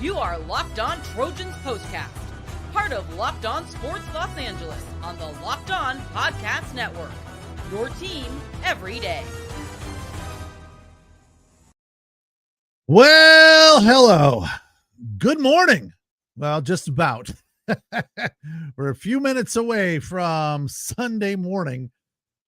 You are Locked On Trojans Postcast, part of Locked On Sports Los Angeles on the Locked On Podcast Network. Your team every day. Well, hello. Good morning. Well, just about. We're a few minutes away from Sunday morning.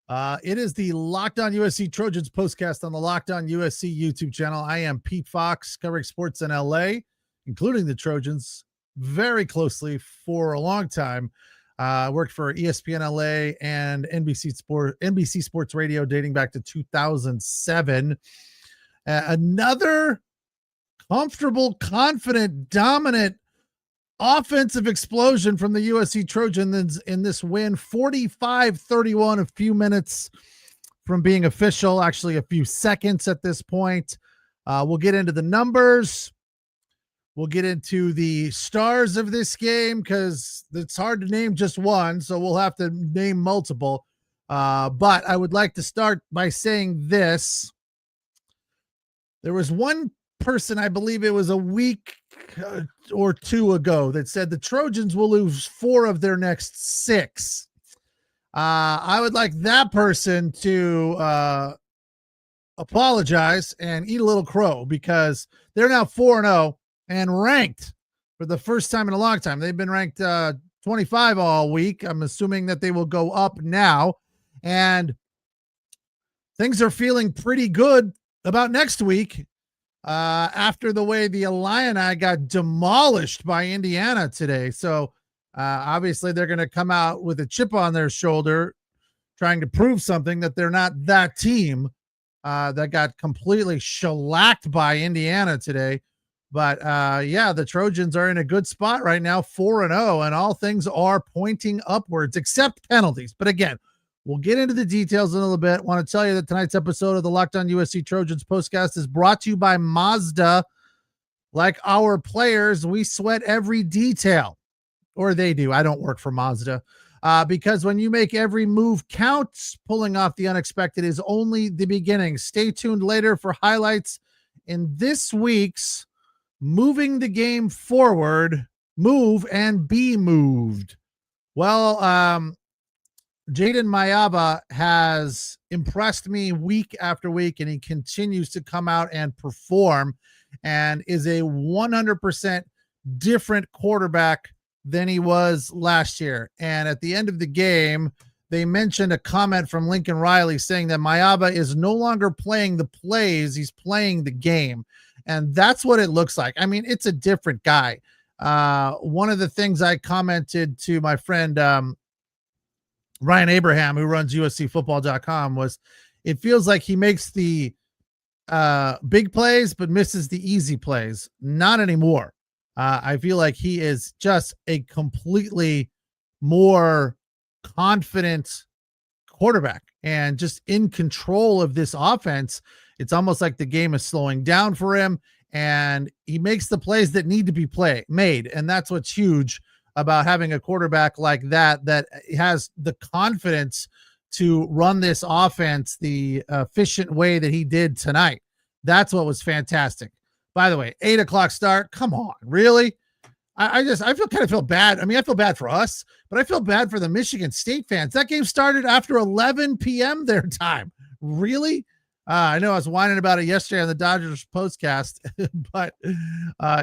It is the Locked On USC Trojans Postcast on the Locked On USC YouTube channel. I am Pete Fox, covering sports in LA, including the Trojans, very closely for a long time. Worked for ESPN LA and NBC Sports Radio dating back to 2007. Another comfortable, confident, dominant offensive explosion from the USC Trojans in this win, 45-31, a few minutes from being official, actually a few seconds at this point. We'll get into the numbers. We'll get into the stars of this game because it's hard to name just one, so we'll have to name multiple. But I would like to start by saying this. There was one person, I believe it was a week or two ago, that said the Trojans will lose 4 of their next 6. I would like that person to apologize and eat a little crow, because they're now 4-0 and ranked for the first time in a long time. They've been ranked 25 all week. I'm assuming that they will go up now, and things are feeling pretty good about next week. After the way the Illini got demolished by Indiana today. So obviously they're going to come out with a chip on their shoulder, trying to prove something, that they're not that team that got completely shellacked by Indiana today. But yeah, the Trojans are in a good spot right now, 4-0, and all things are pointing upwards, except penalties. But again, we'll get into the details in a little bit. Want to tell you that tonight's episode of the Locked On USC Trojans Postcast is brought to you by Mazda. Like our players, we sweat every detail, or they do. I don't work for Mazda, because when you make every move count, pulling off the unexpected is only the beginning. Stay tuned later for highlights in this week's Moving the Game Forward, Move and Be Moved. Well, JAYDEN MAIAVA has impressed me week after week, and he continues to come out and perform, and is a 100% different quarterback than he was last year. And at the end of the game, they mentioned a comment from Lincoln Riley saying that MAIAVA is no longer playing the plays, he's playing the game. And that's what it looks like. I mean, it's a different guy. One of the things I commented to my friend, Ryan Abraham, who runs USCfootball.com, was it feels like he makes the big plays but misses the easy plays. Not anymore. I feel like he is just a completely more confident quarterback and just in control of this offense. It's almost like the game is slowing down for him, and he makes the plays that need to be made. And that's what's huge about having a quarterback like that has the confidence to run this offense the efficient way that he did tonight. That's what was fantastic. By the way, 8:00 start. Come on, really? I feel bad. I mean, I feel bad for us, but I feel bad for the Michigan State fans. That game started after 11 p.m. their time. Really? I know I was whining about it yesterday on the Dodgers postcast, but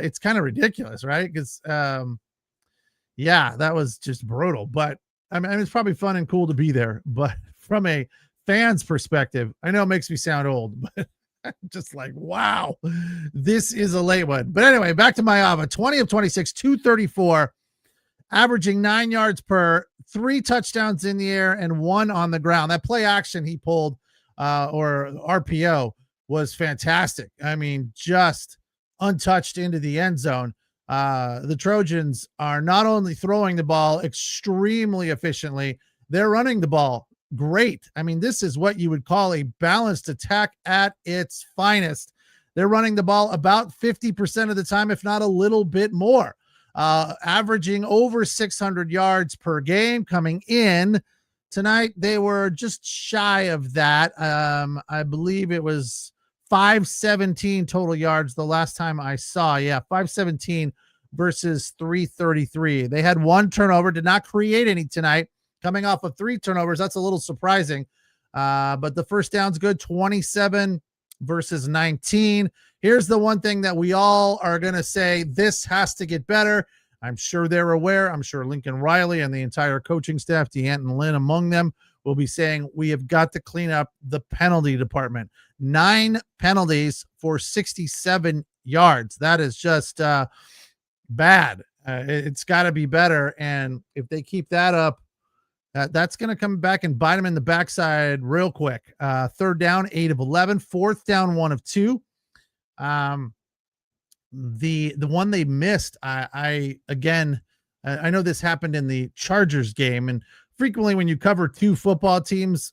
it's kind of ridiculous, right? Because yeah, that was just brutal. But I mean, it's probably fun and cool to be there. But from a fan's perspective, I know it makes me sound old, but I'm just like, wow, this is a late one. But anyway, back to MAIAVA, 20 of 26, 234, averaging 9 yards per, 3 touchdowns in the air and 1 on the ground. That play action he pulled, or RPO, was fantastic. I mean, just untouched into the end zone. The Trojans are not only throwing the ball extremely efficiently, they're running the ball great. I mean, this is what you would call a balanced attack at its finest. They're running the ball about 50% of the time, if not a little bit more, averaging over 600 yards per game coming in. Tonight, they were just shy of that. I believe it was 517 total yards the last time I saw. Yeah, 517 versus 333. They had one turnover, did not create any tonight. Coming off of 3 turnovers, that's a little surprising. But the first down's good, 27 versus 19. Here's the one thing that we all are going to say, this has to get better. I'm sure they're aware. I'm sure Lincoln Riley and the entire coaching staff, DeAnt and Lynn among them, will be saying we have got to clean up the penalty department. 9 penalties for 67 yards. That is just bad. It's got to be better. And if they keep that up, that's going to come back and bite them in the backside real quick. Third down, 8 of 11. Fourth down, 1 of 2. The one they missed, I know this happened in the Chargers game, and frequently when you cover 2 football teams,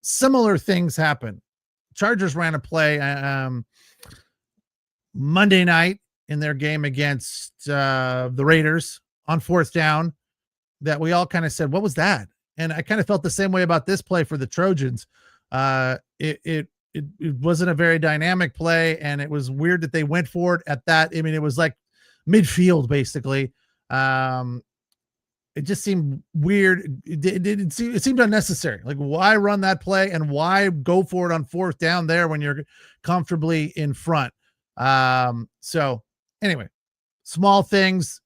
similar things happen. Chargers ran a play Monday night in their game against the Raiders on 4th down that we all kind of said, what was that? And I kind of felt the same way about this play for the Trojans. It wasn't a very dynamic play, and it was weird that they went for it at that. I mean, it was like midfield, basically. It just seemed weird. It seemed unnecessary. Like, why run that play and why go for it on 4th down there when you're comfortably in front? So anyway, small things.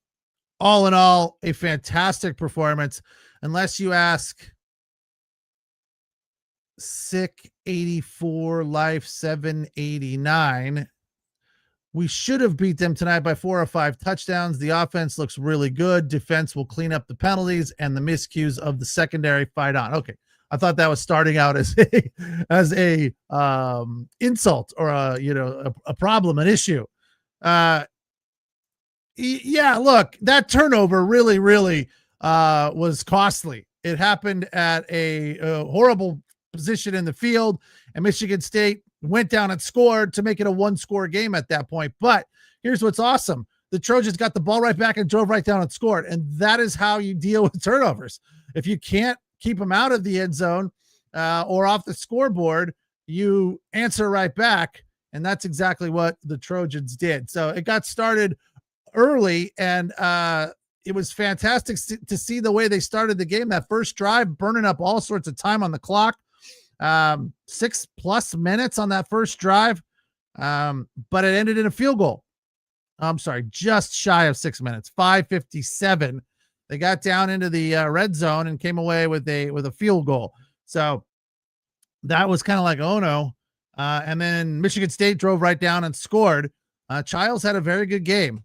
All in all, a fantastic performance. Unless you ask sick 84, life 789. We should have beat them tonight by 4 or 5 touchdowns. The offense looks really good. Defense will clean up the penalties, and the miscues of the secondary fight on. Okay. I thought that was starting out as a insult or a problem, an issue. Yeah, look, that turnover really was costly. It happened at a horrible position in the field, and Michigan State went down and scored to make it a 1-score game at that point. But here's what's awesome. The Trojans got the ball right back and drove right down and scored. And that is how you deal with turnovers. If you can't keep them out of the end zone or off the scoreboard, you answer right back. And that's exactly what the Trojans did. So it got started early, and it was fantastic to see the way they started the game. That first drive, burning up all sorts of time on the clock. 6+ minutes on that first drive. But it ended in a field goal. I'm sorry, just shy of 6 minutes, 5:57. They got down into the red zone and came away with a field goal. So that was kind of like, oh no. And then Michigan State drove right down and scored. Childs had a very good game.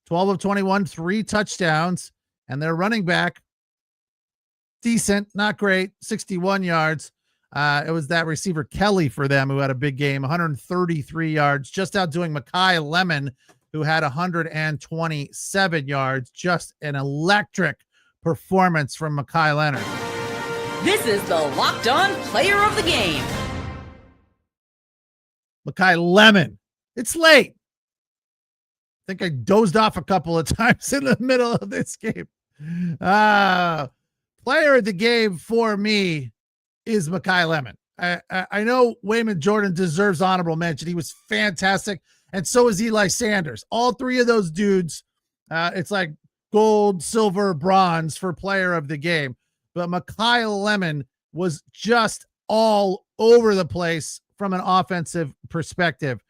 12 of 21, 3 touchdowns, and their running back, decent, not great, 61 yards. It was that receiver Kelly for them who had a big game, 133 yards, just outdoing MAKAI Lemon, who had 127 yards. Just an electric performance from MAKAI Leonard. This is the Locked On Player of the Game. MAKAI Lemon. It's late. I think I dozed off a couple of times in the middle of this game. Player of the game for me is MAKAI Lemon. I know Waymond Jordan deserves honorable mention. He was fantastic, and so is Eli Sanders. All 3 of those dudes, it's like gold, silver, bronze for player of the game. But MAKAI Lemon was just all over the place from an offensive perspective.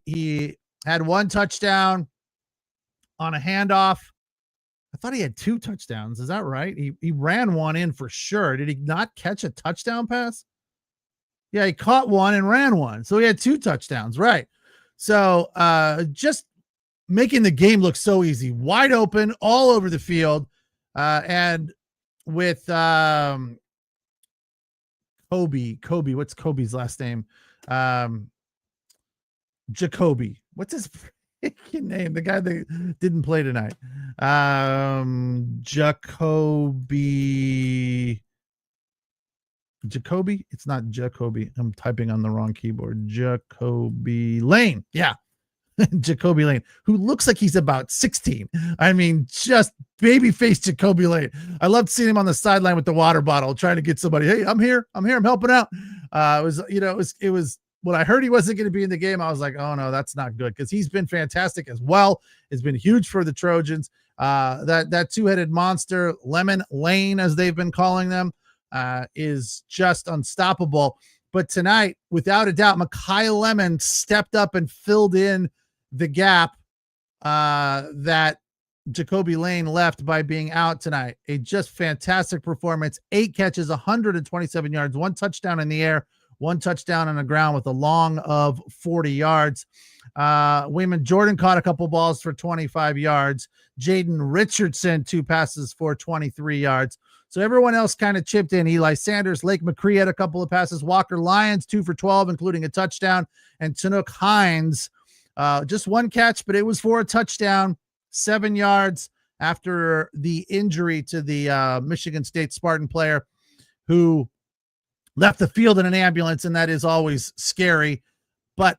He had 1 touchdown on a handoff. I thought he had 2 touchdowns. Is that right? He ran 1 in for sure. Did he not catch a touchdown pass? Yeah, he caught 1 and ran 1. So he had 2 touchdowns, right? So just making the game look so easy, wide open, all over the field. And with Kobe, what's Kobe's last name? Jacoby. What's his freaking name? The guy that didn't play tonight. Jacoby. It's not Jacoby. I'm typing on the wrong keyboard. Jacoby Lane. Yeah. Jacoby Lane, who looks like he's about 16. I mean, just baby-faced Jacoby Lane. I loved seeing him on the sideline with the water bottle, trying to get somebody. Hey, I'm here. I'm helping out. It was when I heard he wasn't going to be in the game, I was like, oh no, that's not good, because he's been fantastic as well. Has been huge for the Trojans. That two-headed monster, Lemon Lane, as they've been calling them, is just unstoppable. But tonight, without a doubt, MAKAI Lemon stepped up and filled in the gap that Jacoby Lane left by being out tonight. A just fantastic performance. 8 catches, 127 yards, 1 touchdown in the air, 1 touchdown on the ground with a long of 40 yards. Waymond Jordan caught a couple balls for 25 yards. Jaden Richardson, 2 passes for 23 yards. So everyone else kind of chipped in. Eli Sanders, Lake McCree had a couple of passes. Walker Lyons, 2 for 12, including a touchdown. And Chinook Hines, just 1 catch, but it was for a touchdown, 7 yards after the injury to the Michigan State Spartan player who left the field in an ambulance, and that is always scary. But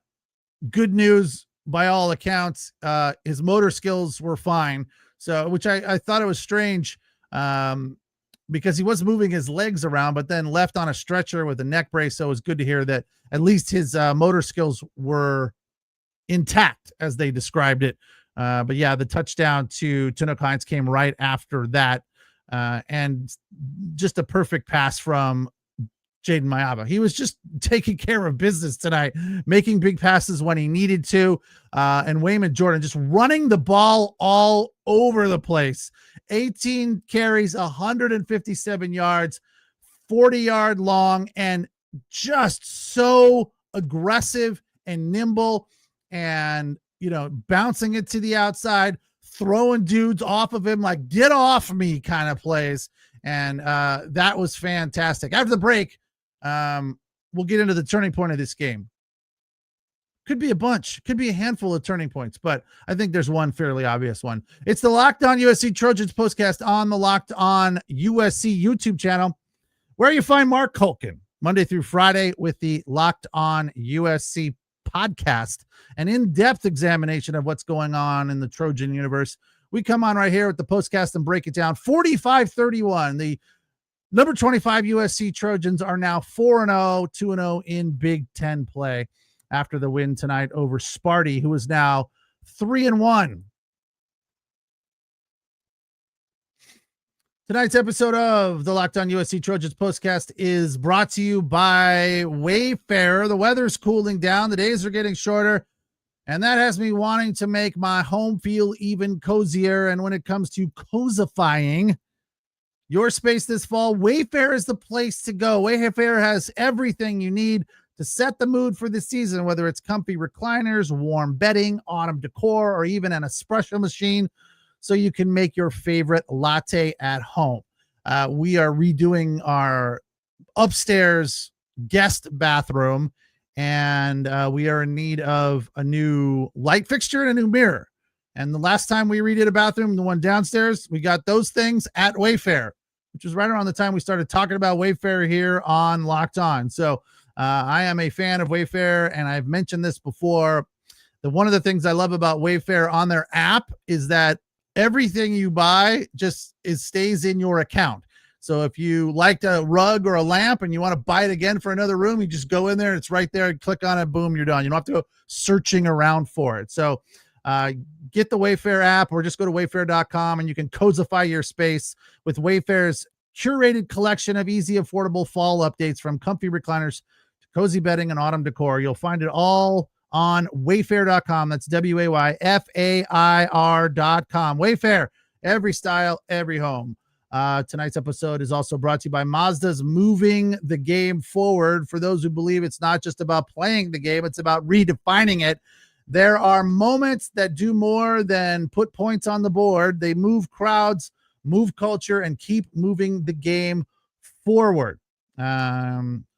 good news by all accounts, his motor skills were fine. So, which I thought it was strange, because he was moving his legs around, but then left on a stretcher with a neck brace. So it was good to hear that at least his motor skills were intact, as they described it. But yeah, the touchdown to Chinook Hines came right after that. And just a perfect pass from JAYDEN MAIAVA. He was just taking care of business tonight, making big passes when he needed to. And Waymond Jordan just running the ball all over the place. 18 carries, 157 yards, 40-yard long, and just so aggressive and nimble, and, you know, bouncing it to the outside, throwing dudes off of him, like, get off me kind of plays. And that was fantastic. After the break, we'll get into the turning point of this game. Could be a bunch, could be a handful of turning points, but I think there's one fairly obvious one. It's the Locked On USC Trojans postcast on the Locked On USC YouTube channel, where you find Marc Culkin Monday through Friday with the Locked On USC podcast, an in-depth examination of what's going on in the Trojan universe. We come on right here with the postcast and break it down. 45-31. The number 25 USC Trojans are now 4-0, 2-0 in Big Ten play after the win tonight over Sparty, who is now 3-1. Tonight's episode of the Locked On USC Trojans postcast is brought to you by Wayfair. The weather's cooling down. The days are getting shorter, and that has me wanting to make my home feel even cozier. And when it comes to cozifying your space this fall, Wayfair is the place to go. Wayfair has everything you need to set the mood for the season, whether it's comfy recliners, warm bedding, autumn decor, or even an espresso machine, so you can make your favorite latte at home. We are redoing our upstairs guest bathroom, and we are in need of a new light fixture and a new mirror. And the last time we redid a bathroom, the one downstairs, we got those things at Wayfair, which was right around the time we started talking about Wayfair here on Locked On. So I am a fan of Wayfair, and I've mentioned this before. One of the things I love about Wayfair on their app is that everything you buy just stays in your account. So if you liked a rug or a lamp and you want to buy it again for another room, you just go in there, it's right there, click on it, boom, you're done. You don't have to go searching around for it. So get the Wayfair app, or just go to wayfair.com, and you can cozify your space with Wayfair's curated collection of easy, affordable fall updates, from comfy recliners to cozy bedding and autumn decor. You'll find it all on wayfair.com. That's WAYFAIR.com. Wayfair, every style, every home. Tonight's episode is also brought to you by Mazda's Moving the Game Forward. For those who believe it's not just about playing the game, it's about redefining it. There are moments that do more than put points on the board. They move crowds, move culture, and keep moving the game forward.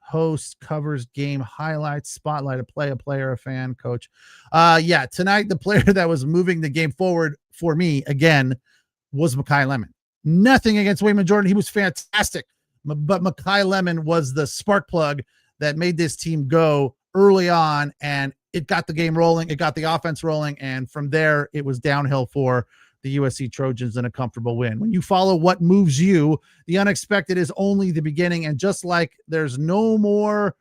Host, covers game highlights, spotlight a player, a fan, coach. Tonight the player that was moving the game forward for me again was MAKAI Lemon. Nothing against Waymond Jordan. He was fantastic. But MAKAI Lemon was the spark plug that made this team go early on, and it got the game rolling. It got the offense rolling. And from there, it was downhill for the USC Trojans in a comfortable win. When you follow what moves you, the unexpected is only the beginning. And just like there's no more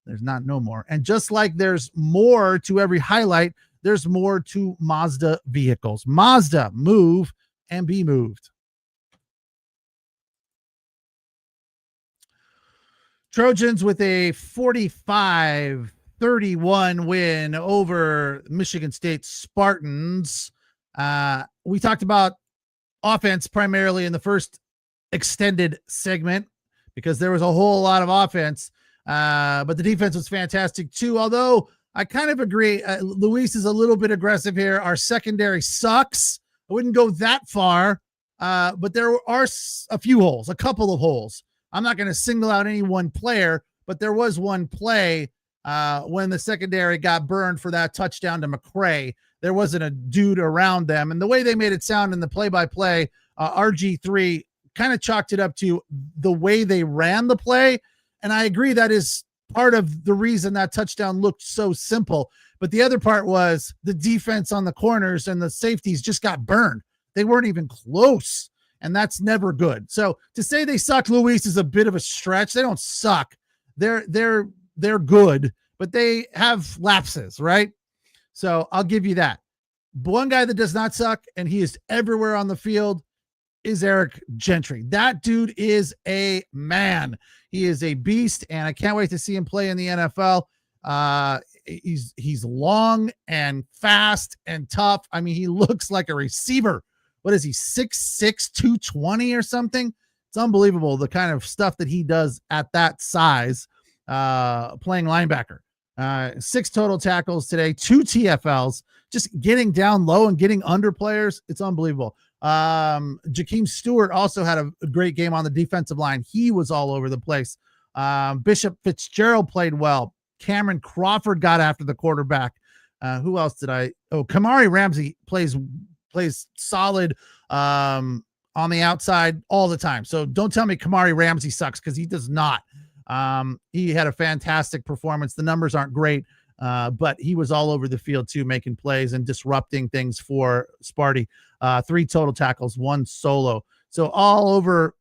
There's not no more. And just like there's more to every highlight, there's more to Mazda vehicles. Mazda, move and be moved. Trojans with a 45-31 win over Michigan State Spartans. We talked about offense primarily in the first extended segment because there was a whole lot of offense, but the defense was fantastic too. Although I kind of agree, Luis is a little bit aggressive here. Our secondary sucks. I wouldn't go that far, but there are a few holes, a couple of holes. I'm not going to single out any one player, but there was one play when the secondary got burned for that touchdown to McCray. There wasn't a dude around them. And the way they made it sound in the play-by-play, RG3 kind of chalked it up to the way they ran the play. And I agree that is part of the reason that touchdown looked so simple. But the other part was the defense on the corners and the safeties just got burned. They weren't even close. And that's never good. So to say they suck, Luis, is a bit of a stretch. They don't suck. They're good, but they have lapses, right? So I'll give you that. One guy that does not suck, and he is everywhere on the field, is Eric Gentry. That dude is a man. He is a beast, and I can't wait to see him play in the NFL. He's long and fast and tough. I mean, he looks like a receiver. What is he, 6'6", 220 or something? It's unbelievable the kind of stuff that he does at that size, playing linebacker. 6 total tackles today, 2 TFLs, just getting down low and getting under players. It's unbelievable. Jakeem Stewart also had a great game on the defensive line. He was all over the place. Bishop Fitzgerald played well. Cameron Crawford got after the quarterback. Who else did I? Oh, Kamari Ramsey plays solid on the outside all the time. So don't tell me Kamari Ramsey sucks, because he does not. He had a fantastic performance. The numbers aren't great, but he was all over the field too, making plays and disrupting things for Sparty. 3 total tackles, 1 solo. So all over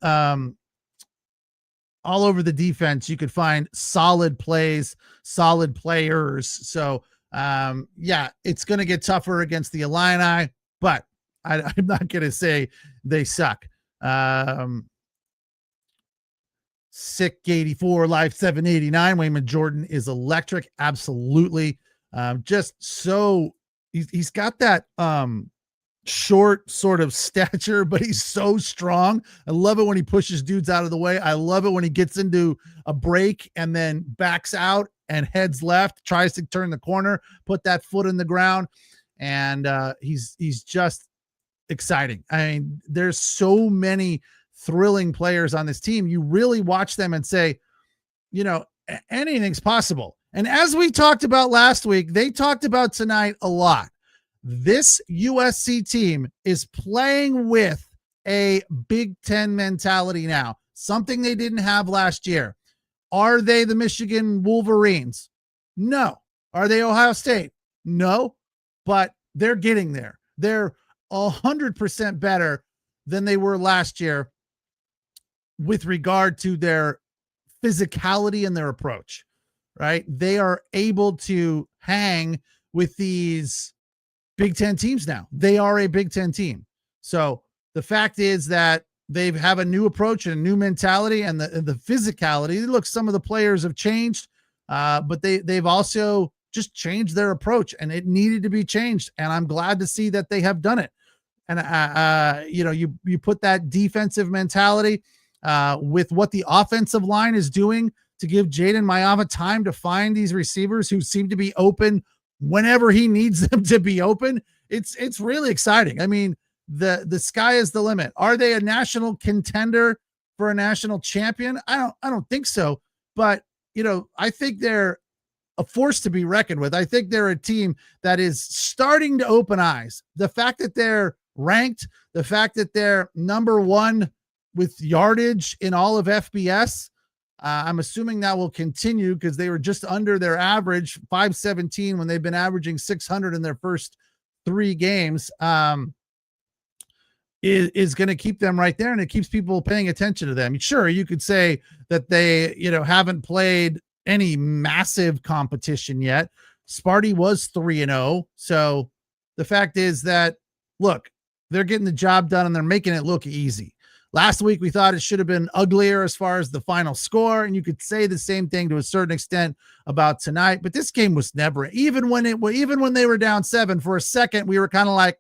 the defense, you could find solid plays, solid players. So yeah, it's going to get tougher against the Illini, but I'm not going to say they suck. Sick 84, Live 789. Waymond Jordan is electric. Absolutely. Just so he's got that short sort of stature, but he's so strong. I love it when he pushes dudes out of the way. I love it when he gets into a break and then backs out and heads left, tries to turn the corner, put that foot in the ground. And he's just exciting. I mean, there's so many thrilling players on this team. You really watch them and say, you know, anything's possible. And as we talked about last week, they talked about tonight a lot. This USC team is playing with a Big Ten mentality now, something they didn't have last year. Are they the Michigan Wolverines? No. Are they Ohio State? No, but they're getting there. They're 100% better than they were last year with regard to their physicality and their approach, right? They are able to hang with these Big Ten teams now. They are a Big Ten team. So the fact is that they have a new approach and a new mentality, and the physicality. Look, some of the players have changed, but they've also just changed their approach, and it needed to be changed. And I'm glad to see that they have done it. And you put that defensive mentality with what the offensive line is doing to give JAYDEN MAIAVA time to find these receivers who seem to be open whenever he needs them to be open. It's really exciting. I mean, the sky is the limit. Are they a national contender for a national champion? I don't think so, but I think they're a force to be reckoned with. I think they're a team that is starting to open eyes. The fact that they're ranked, the fact that they're number 1 with yardage in all of FBS, I'm assuming that will continue because they were just under their average, 517, when they've been averaging 600 in their first 3 games. Is going to keep them right there, and it keeps people paying attention to them. Sure, you could say that they, haven't played any massive competition yet. Sparty was 3-0. So the fact is that, look, they're getting the job done and they're making it look easy. Last week, we thought it should have been uglier as far as the final score, and you could say the same thing to a certain extent about tonight. But this game was never, even when they were down 7 for a second, we were kind of like,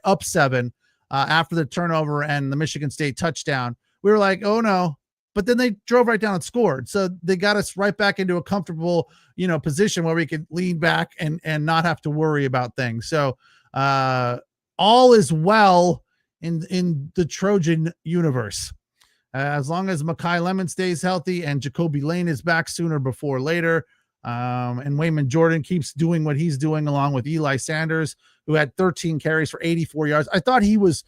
up 7 after the turnover and the Michigan State touchdown. We were like, oh no. But then they drove right down and scored. So they got us right back into a comfortable, position where we could lean back and not have to worry about things. So all is well in the Trojan universe. As long as MAKAI Lemon stays healthy and Jacoby Lane is back sooner before later, and WAYMOND Jordan keeps doing what he's doing along with Eli Sanders, who had 13 carries for 84 yards. I thought he was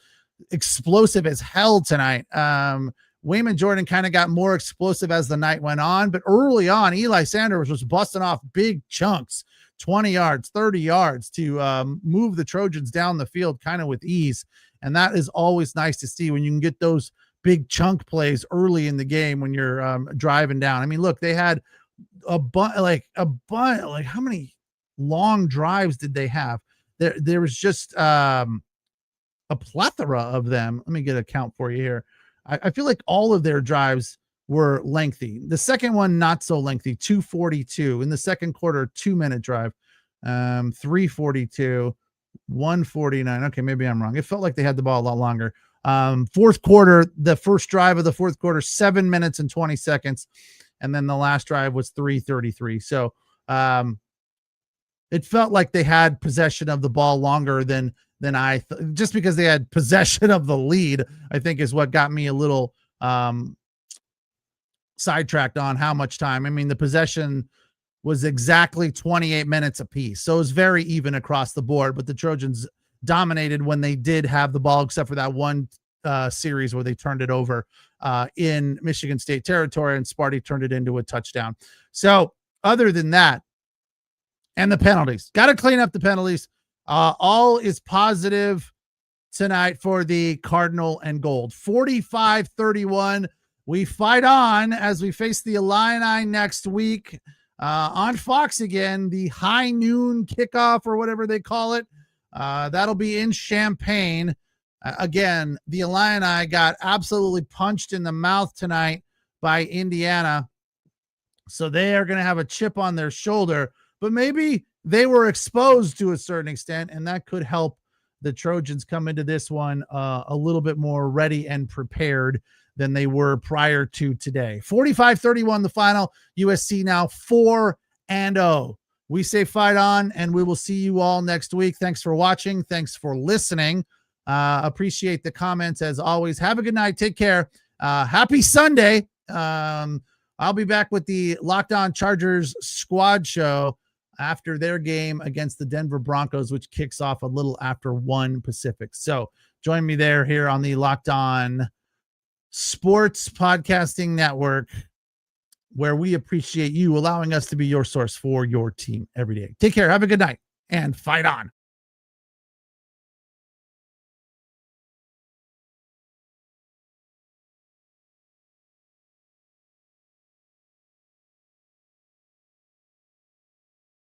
explosive as hell tonight. WAYMOND Jordan kind of got more explosive as the night went on, but early on, Eli Sanders was busting off big chunks, 20 yards, 30 yards to move the Trojans down the field kind of with ease. And that is always nice to see when you can get those big chunk plays early in the game when you're driving down. I mean, look, they had a bunch, like how many long drives did they have? There was just a plethora of them. Let me get a count for you here. I feel like all of their drives were lengthy. The second one, not so lengthy, 2:42 in the second quarter, 2-minute drive, 3:42. 1:49. Okay, maybe I'm wrong. It felt like they had the ball a lot longer. Fourth quarter, the first drive of the fourth quarter, 7 minutes and 20 seconds. And then the last drive was 3:33. So it felt like they had possession of the ball longer than just because they had possession of the lead, I think is what got me a little sidetracked on how much time. I mean, the possession was exactly 28 minutes apiece. So it was very even across the board, but the Trojans dominated when they did have the ball, except for that one series where they turned it over in Michigan State territory and Sparty turned it into a touchdown. So other than that, and the penalties, got to clean up the penalties. All is positive tonight for the Cardinal and Gold. 45-31. We fight on as we face the Illini next week. On Fox again, the high noon kickoff or whatever they call it. That'll be in Champaign. Again, the Illini got absolutely punched in the mouth tonight by Indiana. So they are going to have a chip on their shoulder, but maybe they were exposed to a certain extent, and that could help the Trojans come into this one a little bit more ready and prepared than they were prior to today. 45-31 the final. USC now 4-0. We say fight on, and we will see you all next week. Thanks for watching. Thanks for listening. Appreciate the comments as always. Have a good night. Take care. Happy Sunday. I'll be back with the Locked On Chargers squad show after their game against the Denver Broncos, which kicks off a little after 1 Pacific. So join me there here on the Locked On Sports Podcasting Network, where we appreciate you allowing us to be your source for your team every day. Take care. Have a good night and fight on.